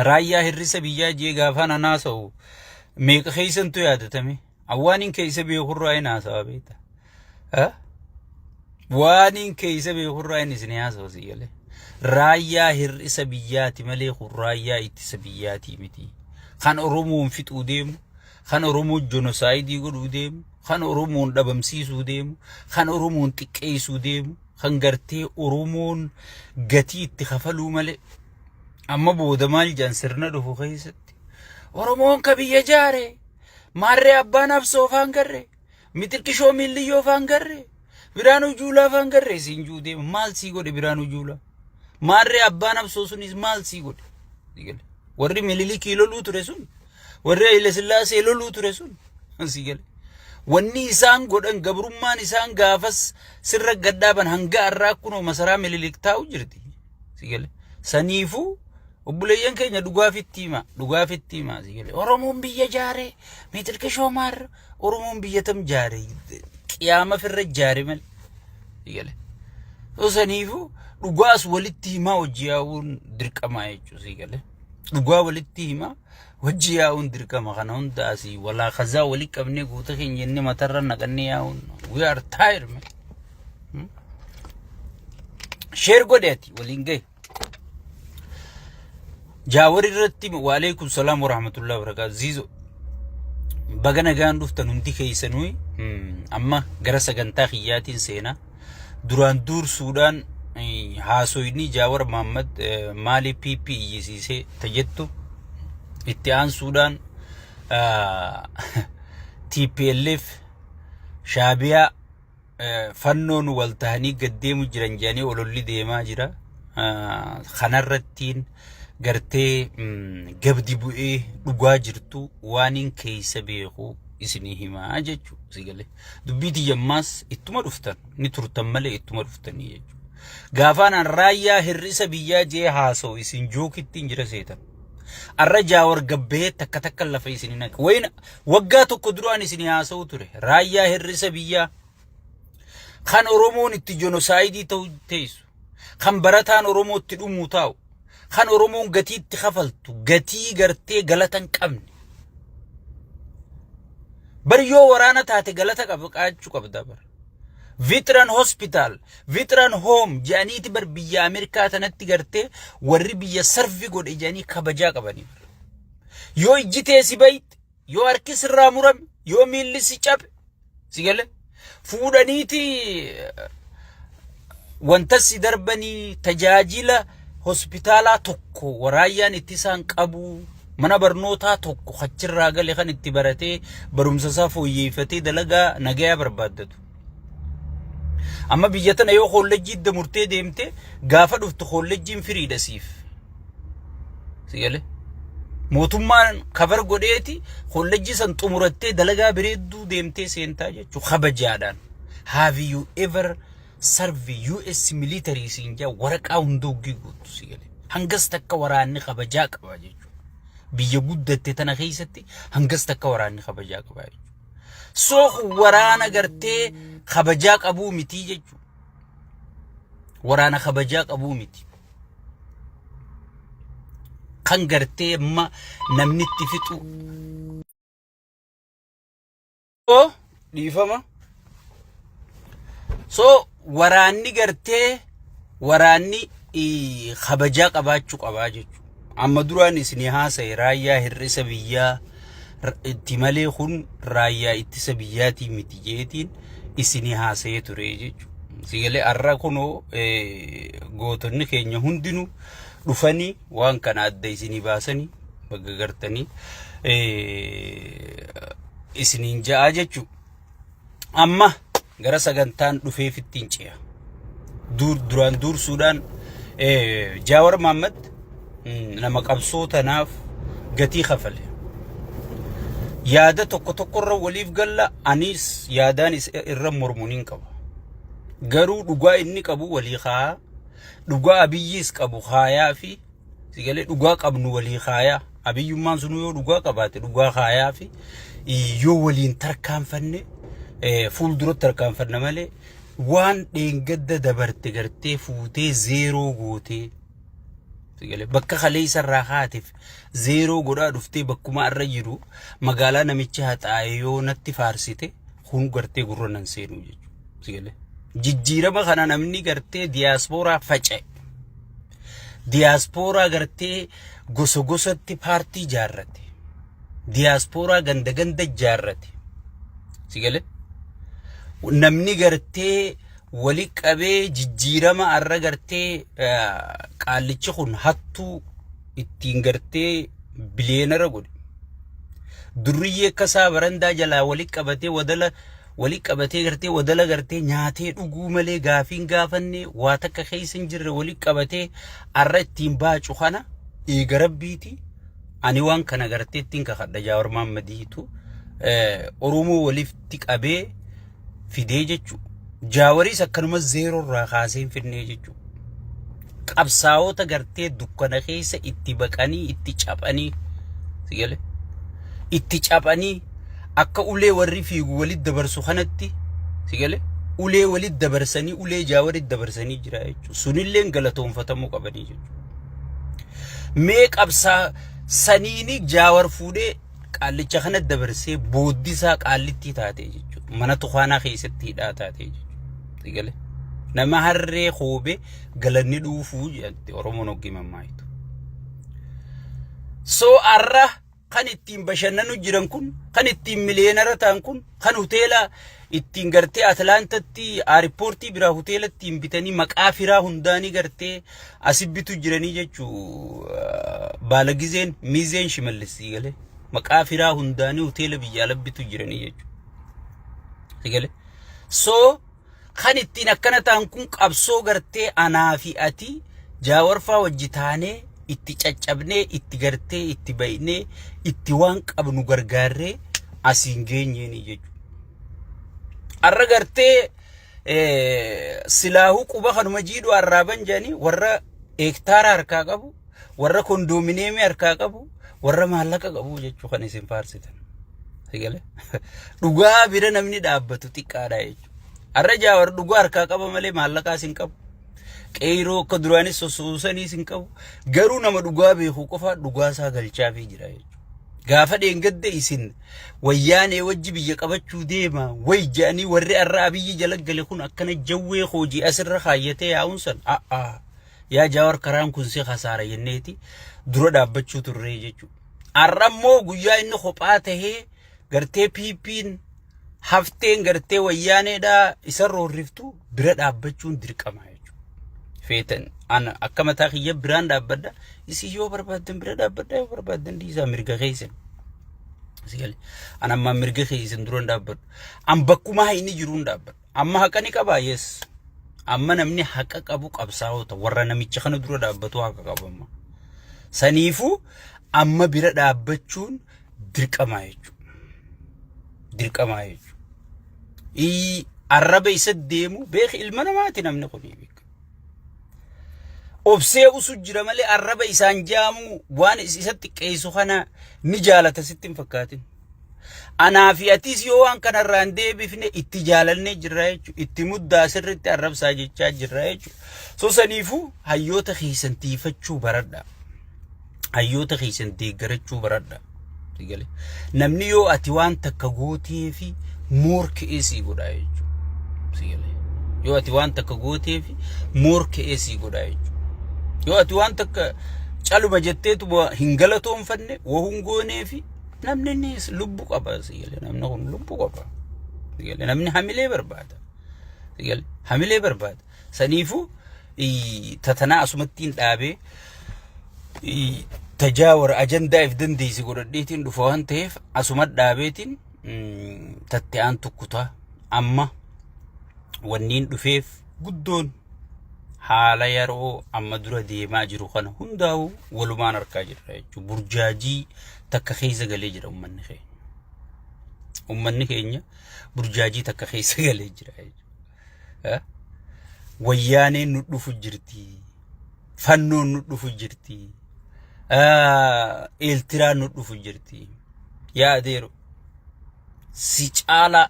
raayyaa hirrisa biyyaa jee gaafaan anaasa'u meeqa keessantu yaadatame awwaaniin keessa beekurraa hin haasawa beekta waaniin keessa beekurraa hin isin haasa'u si galee raayyaa hirrisa biyyaati malee kun raayyaa ittisa biyyaati miti kan oromoon fixuu deemu kan oromoon jonosaayidii godhuu deemu kan oromoon dhabamsiisuu deemu kan oromoon xiqqeessuu deemu kan gartee oromoon gatii itti kafaluu malee amma booda maal jaan sirna dhufu keessatti oromoon ka biyya jaare maarree abbaan absoo faan garre mitirqishoo milliyyoo faan garre biraanuu juulaa faan garre siin juu deema maal sii godhe biraanuu juulaa maarree abbaan absoo sunis maal sii godhe warri mililikii loluu ture sun warri Haile Sillaasee loluu ture sun si gale wanni isaan godhan gabrummaan isaan gaafas sirra gaddaaban hanga arraa kunoo masaraa mililik taa'u jirti si gale saniifuu obboleeyyan keenya dhugaafitti hima si gale oromoon biyya jaare mitirqishoo maarra oromoon biyya tam jaare qiyaama firra jaare mal si gale saniifuu dhugaas walitti himaa hojii yaa'uun dirqama jechuudha si gale dhugaa walitti himaa hojii yaa'uun dirqama kana hundaasi walaa khazaa walii qabnee guuta keenya inni matarra naqannee yaa'uun we are tired man share godheeti waliin gahe jaawari irratti wa alaykum salaam wa rahmatullahi wa barakatuh zizo bagana gaan dhuftan hundi keessanuu amma gara sagantaa xiyyaatiin seenaa duraan duursuudhaan haasoyni jaawar Muhammad maali PP iyyisiisee tajettu itti aansuudhaan TPLF shaabiyaa fannoon waltahanii gaddeemu jiran jedhanii ololli deemaa jira kanarrattiin gartee gabdi bu'ee dhugaa jirtu waaniin keessa beeku isinii himaa jechuu si galee dubbii tiyammaas ittuma dhuftan ni turtan malee ittuma dhuftanii jechuu gaafaan raayyaa hirrisa biyyaa jee haasoo isin jookittiin jira seetan arra jaawar gabbee takka takka lafa isinii naqe wayna waggaa tokko duraan isinii haasoo ture raayyaa hirrisa biyyaa kan oromoon itti jonosaayidii ta'u teessu kan barataan oromootti dhumuu taa'u kan oromoon gatii itti kafaltu gatii gartee galatan qabne bar yoo waraana taate galata qabaachuu qabda bar veteran hospital veteran home jaaniiti bar biyya Ameerikaa tanatti gartee warri biyya sarvi godhe jaanii kabajaa qabani yoo ijjitee si bayit yoo harki sirraa murame yoo miilli si cabe si gale fuudhaniiti wanta si darbanii tajaajila hospitaalaa tokko waraayyaan itti isaan qabu mana barnootaa tokko achirraa gale kan itti baratee barumsa isaa fooyyeeffatee dalagaa nagayaa barbaaddatu amma biyya tana yoo kolleejjii murtee deemte gaafa dhuftu kolleejjiin firiidha siif si gale mootummaan kabar godheeti kolleejjii san xumurattee dalagaa bireedduu deemtee seentaa jechuu kabajaadhaan have you ever serve US military sinja waraqaa hundooggii guutu si gale hangas takka waraanni kabajaa qaba jechuu biyya guddatte tana keessatti hangas takka waraanni kabajaa qaba jechuu soo waraana gartee kabajaa qabuu miti jechuu waraana kabajaa qabuu miti kan gartee amma namni itti fixu dhiifama so waraanni gartee waraanni kabajaa qabaachuu qabaa jechuu amma duraan isin haasa'e raayyaa hirrisa biyyaa itti malee kun raayyaa ittisa biyyaatii miti jeetiin isin haasa'e ture jechuu si galee arra kunoo gootonni keenya hundinuu dhufanii waan kana adda isinii baasanii bagga gartanii isiniin ja'a jechuu amma gara sagantaan dhufeef ittiin ciya duraan duursuudhaan jaawar Muhammad nama qabsoo tanaaf gatii kafale yaada tokko irra waliif galla anis yaadaan irra mormuuniin qaba garuu dhugaa inni qabu walii kaa dhugaa abiyyiis qabu kaayaa fi sigalee dhugaa qabnu walii kaayaa abiyyummaan sunu yoo dhugaa qabaate dhugaa kaayaa fi yoo waliin tarkaanfanne fuulduratti tarkaanfanna malee waan dheengadda dabarte gartee fuutee zeeroo gootee sigale bakka khaleessa irraa haatiif zeeroo godhaa dhuftee bakkuma irra jiru magaalaa namichi haxaayoo natti faarsite kun gartee gurra nan seenu jechuudha sigale jijjiirama kana namni gartee diaasporaa faca'e diaasporaa gartee gosa gosatti paartii jaarrate diaasporaa ganda ganda jaarrate sigale namni gartee wali qabee jijjiirama arra gartee qaallichi kun hattuu ittiin gartee biliyeenara godhe durriyyee akkasaa barandaa jalaa wali qabatee gartee wadala gartee nyaatee dhuguu malee gaafiin gaafanne waa takka keessa hin jirre wali qabatee arra ittiin baacu kana eega rabbiiti ani waan kana gartee ittiin kakadha Jawaar Mahaammadiitu Oromoo walitti qabee fidee jechuudha. Jaawaris akkanuma zeeroo irraa kaasee finnee jechuudha. Qabsaa'ota gartee dukkana keessa itti baqanii itti caphanii sigale itti caphanii akka ulee warri fiigu walitti dabarsu kanatti sigale ulee walitti dabarsanii ulee Jaawaritti dabarsanii jira jechuudha. Sunillee galatoonfatamuu qabanii jechuudha. Mee qabsaa saniini Jaawar fuudhee qaallicha kana dabarsee booddisaa qaallitti taate jechuudha. Mana tuqaanaa keessatti hidhaa taate jechuudha. Sigale nama harree khoobe galanni dhuufuu jedhante Oromoon hoggimamaayitu. So arra kan ittiin bashannanu jiran kun kan ittiin miliyeenara ta'an kun kan hoteela ittiin gartee Atlaantatti airportii biraa hoteela ittiin bitanii maqaa firaa hundaanii gartee asibbitu jiranii jechuu baalagizeen miizeen shimallisii gale maqaa firaa hundaanii hoteela biyya alabbitu jiranii jechuu sigale so kan ittiin akkana ta'an kun qabsoo gartee anaa fi ati Jaawarfaa wajjitaanee itti caccabnee itti gartee itti baynee itti waan qabnu gargaarree asiin geenyeeni jechuudha. Arra gartee silaahu quba kanuma jiidhu arraaban jedhanii warra hektaara harkaa qabu warra kondominiyeemii harkaa qabu warra maallaqa qabu jechuu kan isin faarsitan. Sigale dhugaa bira namni dhaabbatu xiqqaadha jechuudha. Arra Jaawar dhugaa harkaa qaba malee maallaqaa sin qabu. Qeyroo akka duraanis sosoosanii sin qabu. Garuu nama dhugaa beeku qofa dhugaa isaa galchaafii jira jechuudha. Gaafa dheengadde isin wayyaanee wajji biyya qabachuu deema way jedhanii warri arra abiyyi jala gale kun akkana jawwee hojii asirra kaayyatee yaa'uun san yaa Jaawar karaan kun si khasaara jenneeti dura dhaabbachuu turree jechuudha. Arra immoo guyyaa inni kophaa tahee gartee piipiin hafteen gartee wayyaaneedhaa isa roorriftu bira dhaabbachuun dirqama jechuudha. Feetan ana akka mataa kiyya biraan dhaabbadha isi yoo barbaadan bira dhaabbadha yoo barbaadan dhiisaa mirga keessan. Sigale ana amma mirga keessan dura dhaabbadhu. An bakkuma inni jiruun dhaabbadha. Amma haqa ni qabaa yes. Amma namni haqa qabu qabsaa'ota warra namicha kana dura dhaabbatu haqa qabama. Saniifuu amma bira dhaabbachuun dirqama jechuudha. Dirqama jechuudha. Arraba isa deemu beek ilma namaati namni kuni beek. Obsee usu jira malee arraba isaan jaamu waan isatti qeessu kana ni jaalata sitti hin fakkaatin. Anaa fi atis yoo waan kanarraan deebifne itti jaalannee jirra jechuudha. Itti muddaa sirriitti arrabsaa jechaa jirra jechuudha. So saniifuu hayyoota keessan tiifachuu baradha. Hayyoota keessan deeggarachuu baradha. Namni yoo ati waan takka gootee fi morkee sii godhaa jechuudha. Yoo ati waan takka gootee fi morkee sii godhaa jechuudha. Yoo ati waan takka caluma jetteetu hin galatoonfanne waan goonee fi namni lubbu qaba sigale namni kun lubbu qaba. Sigale namni hamilee barbaada. Sigale hamilee barbaada. Saniifuu tatanaa asumattiin dhaabee Tajaawar ajandaa if dandeessi godhadheetiin dhufa waan ta'eef asuma dhaabeetiin tatte'aan tukkutaa amma wanniin dhufeef guddoon haala yeroo amma dura deemaa jiru kana hundaa'u walumaan harkaa jirra jechuudha. Burjaajii takka keessa galee jira ummanni keenya. Ummanni keenya burjaajii takka keessa galee jira jechuudha. Wayyaaneen nu dhufu jirti. Fannoon nu dhufu jirti. Eeltiraan nu dhufu jirti. Yaa adeero si caala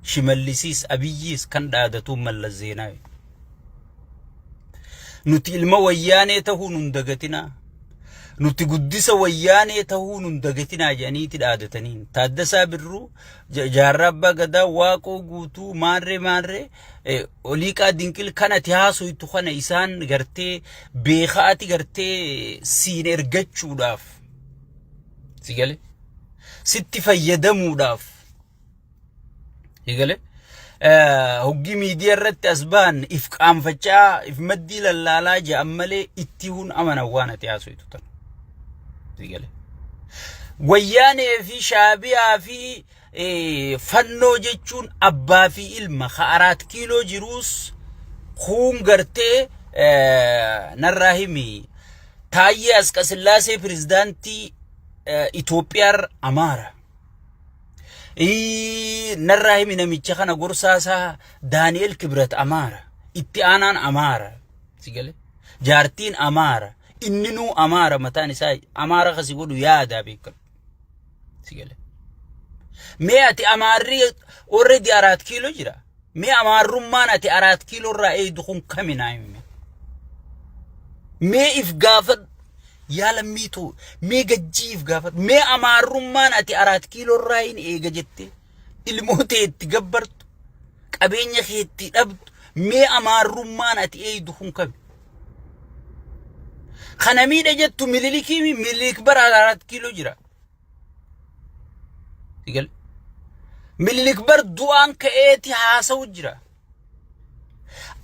shimallisiis abiyyiis kan dhaadatu Mallas Zeenaawi. nuti ilma wayyaanee ta'uu nun dagatinaa nuti guddisa wayyaanee ta'uu nun dagatinaa jedhaniiti dhaadataniin Taaddasaa Birruu jaarraa abbaa gadaa waaqoo guutuu maarree oliiqaa dinqil kanati haasoytu kana isaan gartee beekaati gartee siin ergachuudhaaf sigale sitti fayyadamuudhaaf sigale hoggi miidiyaa irratti asbaan if qaanfachaa if maddii lallaalaa jedhan malee itti hun amanan waan ati haasoytu tan sigale wayyaanee fi shaabiyaa fi fannoo jechuun abbaa fi ilma ka 4 kiiloo jiruus kun gartee narraa himi Taayyee Asqasillaasee pirezidaantii Itoophiyaa Amaara narraa himi namicha kana gorsaasaa Daani'el Kibrat Amaara itti aanaan Amaara sigale jaartiin Amaara inninu Amaara mataan isaa Amaara kasi godhu yaada beekan sigale mee ati Amaarri already 4 kiiloo jira mee Amaarrummaan ati 4 kiiloo irraa eeydu kun kaminaa mee if gaafad yaala miitu mee gajjiif gaafad mee Amaarrummaan ati 4 kiiloo irraa hin eega jette ilmootee itti gabbartu qabeenya kee itti dhabdu mee Amaarrummaan ati eeydu kun kami kana miidha jettu mililik bara 4 kiiloo jira sigale mililik bar du'aan ka'eeti haasawu jira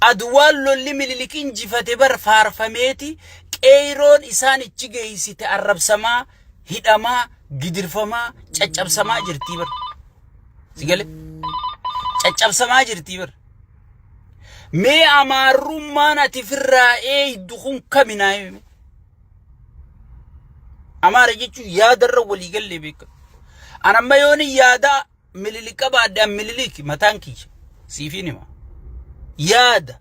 adwaan lolli mililikin jifate bar faarfameeti qeeroon isaan ichi geeysite arrabsamaa hidhamaa gidirfamaa caccabsamaa jirtii bar sigale caccabsamaa jirtii bar mee Amaarrummaan ati firraa eeydu kun kaminaa Amaara jechuun yaadarra walii gallee beekan anamma yooni yaada mililika baadhaan mililiki mataan kiyya siifin hima yaada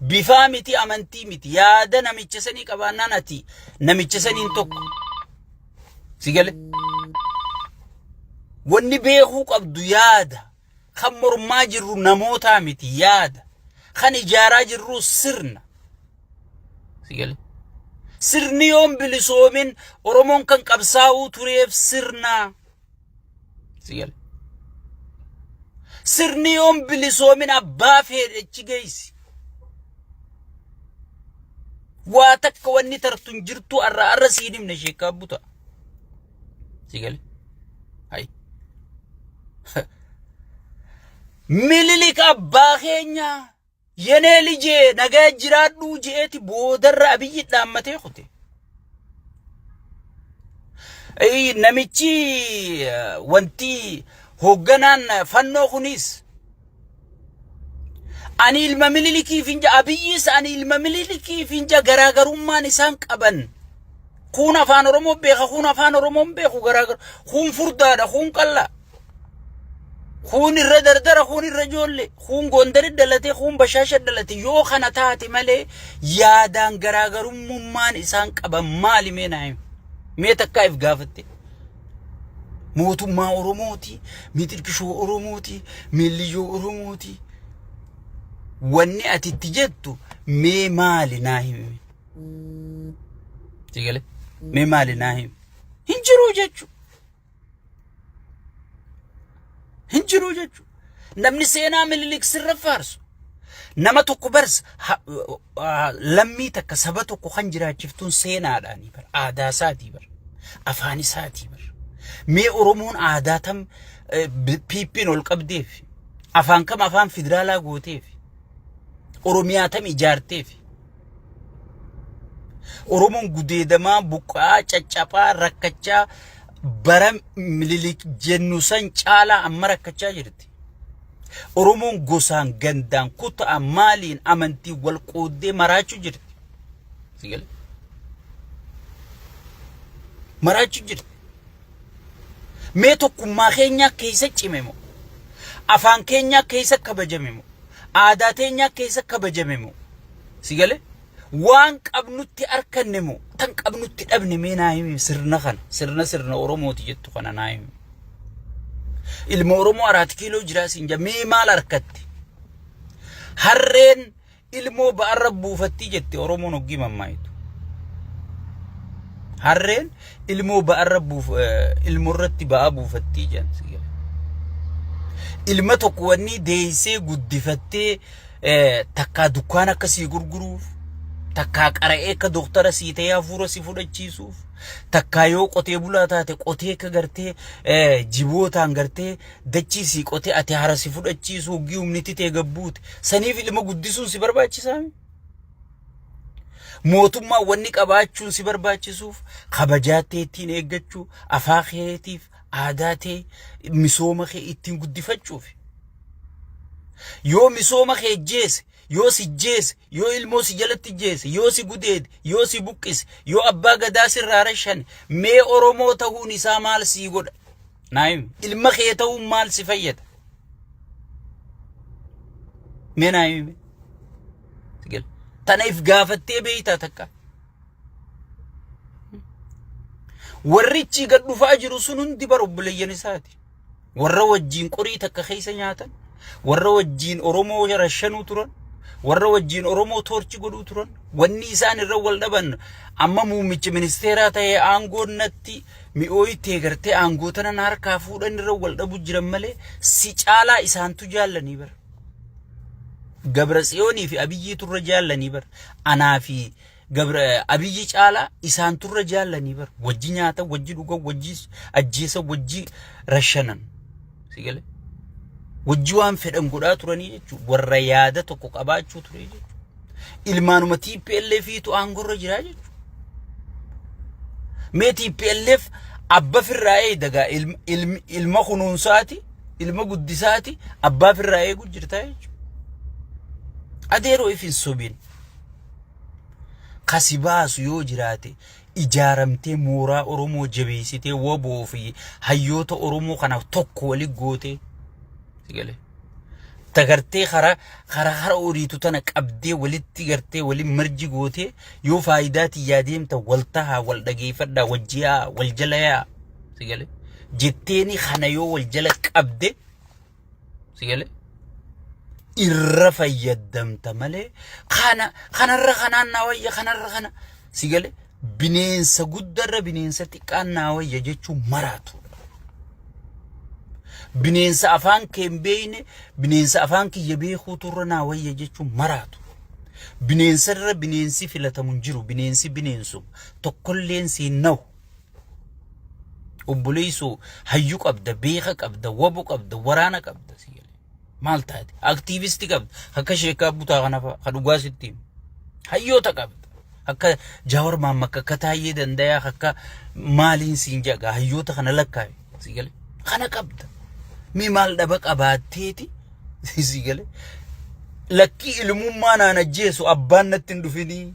bifaa miti amantii miti yaada namicha sanii qabaannaan ati namicha saniin tokko sigale wanni beekuu qabdu yaada kan mormaa jirru namootaa miti yaada kan ijaaraa jirru sirna sigale sirni yoon bilisoomin Oromoon kan qabsaa'uu tureef sirna sigale sirni yoon bilisoomin abbaa fedhechi geessi waa takka wanni tartun jirtu arra siin himne sheekaa buta sigale hay mililik abbaa keenya yenee lijee nagaa jiraadhuu jeeti boodarra Abiyyi dhaammatee kute namichi wanti hoogganaan fannoo kunis ani ilma mililikii finja Abiyyis ani ilma mililikii finja garaagarummaan isaan qaban kun afaan Oromoo beeka kun afaan Oromoo beeku garaagar kun furdaadha kun qalla kun irra dardara kun irra joolle kun gondari dalate kun bashaasha dalate yoo kana taate malee yaadaan garaagarummaan isaan qaban maali meenaa mee takka if gaafatte mootummaa Oromooti mitirkishoo Oromooti milliyoo Oromooti wanni ati itti jettu mee maali naa himi sigale mee maali naa himi hin jiru jechu hinjiru jechu namni seenaa mililik sirra faarsu nama tokko bars lammii takka saba tokko kan jiraachiftuun seenaadhaanii bar aadaa isaatii bar afaan isaatii bar mee Oromoon aadaa tam piippiin ol qabdeef afaan kam afaan federaalaa gooteef Oromiyaa tam ijaarteef Oromoon gudeedamaa buqqaa caccaphaa rakkachaa bara mililik jennu san caalaa amma rakkachaa jirti Oromoon gosaan gandaan kutaa maaliin amantii wal qoodee maraachuu jirti sigale maraachuu jirti mee tokkummaa keenya keessa cimemo afaan keenya keessa kabajamemo aadaa teenya keessa kabajamemo sigale waan qabnutti arkannemo tan qabnutti dhabne meenaa himi sirna kana sirna Oromooti jettu kana naa himi ilma Oromoo 4 kiiloo jiraasin jamee maal arkatti harreen ilmoo ba'arra buufattii jette Oromoon hoggi mammaayitu. Harreen ilmoo ba'arra ilmoorratti ba'aa buufattii jedhan. Ilma tokko wanni deessee guddifattee takkaa dukkaana akkasii gurguruuf, takkaa qara'ee akka doktara sii ta'ee hafuura si fudhachiisuuf, takkaa yoo qotee bulaa taate qotee akka gartee jibootaan gartee dachii sii qotee ati hara si fudhachiisu hoggii humniti ta'e gabbuuti. Saniif ilma guddisuun si barbaachisaa? Mootummaa wanni qabaachuun si barbaachisuuf kabajaa ta'e ittiin eeggachuu, afaan keetiif aadaa ta'e misooma kee ittiin guddifachuuf. Yoo misooma kee jeese, yoo si jeese, yoo ilmoo si jalatti jeese, yoo si gudeede, yoo si buqqise, yoo abbaa gadaa sirraa rashan, mee Oromoo ta'uun isaa maal sii godha? Naayim, ilma kee ta'uun maal si fayyada? Mee naayim. Tanaaf gaafattee beeytaa takka. Warrichi gad dhufaa jiru sun hundi bara obboleeyyan isaati. Warra wajjiin qorii takka keessa nyaatan, warra wajjiin Oromoo rashanuu turan, warra wajjiin Oromoo toorchi godhuu turan, wanni isaan irra wal dhaban amma muummichi ministeeraa ta'ee aangoon natti mi'ooyitee gartee aangoo tana harkaa fuudhan irra wal dhabu jiran malee si caalaa isaantu jaallanii bara. Gabratsiyoonii fi Abiyyi turra jaallanii bar. Anaa fi Abiyyi caalaa isaan turra jaallanii bar. Wajji nyaata, wajji dhuga, wajji ajjeesa, wajji rashanan. Sigale. Wajji waan fedhan godhaa turanii jechuudha. Warra yaada tokko qabaachuu ture jechuudha. Ilmaanuma TPLFiitu aangorra jiraa jechuudha. Mee TPLF abba firraa eedagaa ilma kunuunsaati, ilma guddisaati, abbaa firraa eeguu jirtaa jechuudha. Adeeroo ifin sobin kasi baasu yoo jiraate ijaaramtee mooraa Oromoo jabeessitee waboo fi hayyoota Oromoo kanaaf tokko wali goote sigale tagartee hara oriitu tana qabdee walitti gartee wali marji goote yoo faayidaati yaadeemta waltaha wal dhageeffadha wajjiyaa wal jalayaa sigale jetteeni kana yoo wal jala qabde sigale irra fayyadamta malee kanarra kanaan naawayya kanarra kana sigale bineensa guddarra bineensa xiqqaan naawayya jechuun maraatu. Bineensa afaan kee beeyne bineensa afaan kiyya beekuu turra naawayya jechuun maraatu. Bineensarra bineensi filatamu jiru bineensi bineensu tokkolleen siin nawu. Obboleessoo hayyuu qabda beeka qabda wabu qabda waraana qabda sigale. Maal taate aktiivisti qabda akka sheekaa butaa kana fa'a dhugaa sitti hayyoota qabda akka Jawaar Mohaammed akka Taayyee Dandayaa akka maaliin siin jaga hayyoota kana lakkaaye sigale kana qabda mi maal dhaba qabaatteeti sigale lakki ilmummaa naan ajjeesu abbaan natti hin dhufinii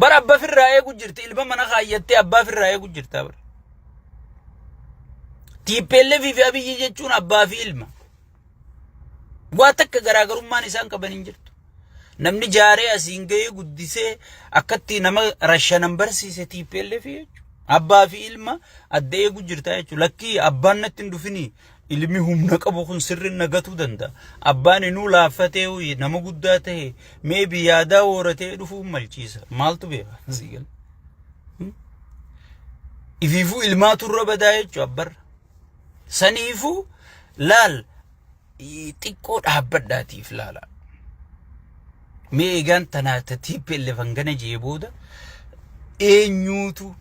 bara abbaa firraa eegu jirti ilma mana kaayyattee abbaa firraa eegu jirta bara. TPLF fi Abiyyi jechuun abbaa fi ilma. Waa takka garaagarummaan isaan qaban hin jirtu. Namni jaaree asiin gahee guddisee akkatti nama rashanan barsiise TPLF jechuudha. Abbaa fi ilma adda eegu jirta jechuudha. Lakkii abbaan natti hin dhufinii ilmi humna qabu kun sirri nagatuu danda'a. Abbaan inuu laaffatee nama guddaa ta'e mee biyaadaa hooratee dhufuu malchiisa. Maaltu beeka? Ifiifuu ilmaatu irra badaa jechuudha abbarra. Saniifu laal xiqqoo dhaabbadhaatiif laala. Mee eegaan tanaata TPLF hangana jee booda eenyuutu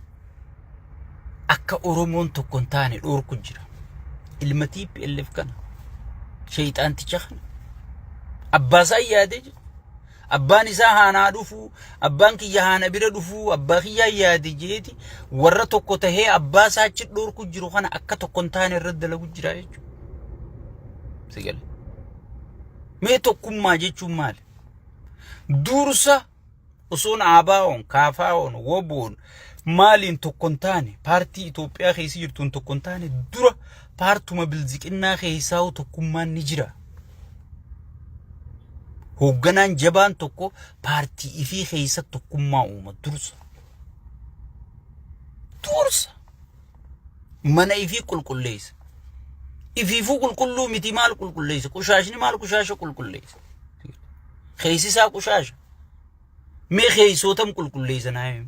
akka Oromoon tokko hin taane dhoorku jira. Ilma TPLF kana shayxaanticha kana abbaasaa yaadee jira. Abbaan isaa haanaa dhufu, abbaan kiyya haana bira dhufu, abbaa kiyyaa yaade jeeti warra tokko tahee abbaasaa achi dhoorku jiru kana akka tokko hin taane irra dalagu jira jechuudha. Sigale. Mee tokkummaa jechuun maali? Dursa osoon ABO'n, KFO'n, WBO'n maaliin tokko hin taane paartii Itoophiyaa keessa jirtuun tokko hin taane dura paartuma bilziqinnaa keessaa tokkummaan ni jira. Hoogganaan jabaan tokko paartii ifii keessa tokkummaa uuma dursa. Mana ifii qulqulleessa. ifiifuu qulqulluu miti maal qulqulleessa qushaashni maal qushaasha qulqulleessa keeysisaa qushaasha mee keeysootam qulqulleessa naayem